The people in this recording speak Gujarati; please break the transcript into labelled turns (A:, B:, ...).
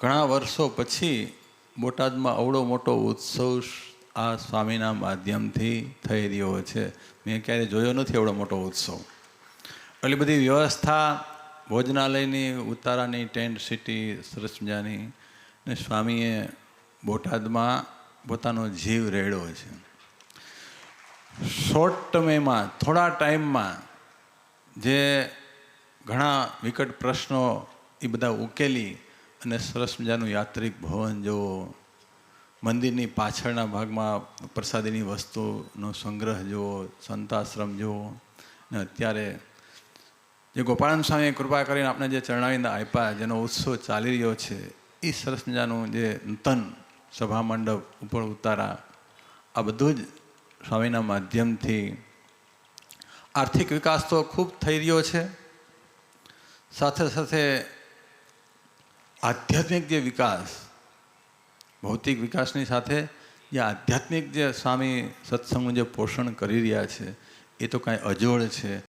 A: ઘણા વર્ષો પછી બોટાદમાં અવડો મોટો ઉત્સવ આ સ્વામીના માધ્યમથી થઈ રહ્યો છે. મેં ક્યારેય જોયો નથી એવડો મોટો ઉત્સવ. એટલી બધી વ્યવસ્થા, ભોજનાલયની, ઉતારાની, ટેન્ટ સિટી સરસ મજાની, ને સ્વામીએ બોટાદમાં પોતાનો જીવ રેડ્યો છે. શોર્ટ ટર્મમાં, થોડા ટાઈમમાં જે ઘણા વિકટ પ્રશ્નો એ બધા ઉકેલી અને સરસ મજાનું યાત્રિક ભવન જુઓ, મંદિરની પાછળના ભાગમાં પ્રસાદીની વસ્તુનો સંગ્રહ જુઓ, સંતાશ્રમ જુઓ, ને અત્યારે જે ગોપાળાનંદ સ્વામીએ કૃપા કરીને આપણે જે ચરણાવિંદ આપ્યા, જેનો ઉત્સવ ચાલી રહ્યો છે, એ સરસ મજાનું જે નૂતન સભા મંડપ ઉપર ઉતારા, આ બધું જ સ્વામીના માધ્યમથી આર્થિક વિકાસ તો ખૂબ થઈ રહ્યો છે. સાથે સાથે આધ્યાત્મિક જે વિકાસ, ભૌતિક વિકાસની સાથે જે આધ્યાત્મિક જે સ્વામી સત્સંગનું જે પોષણ કરી રહ્યા છે, એ તો કાંઈ અજોડ છે.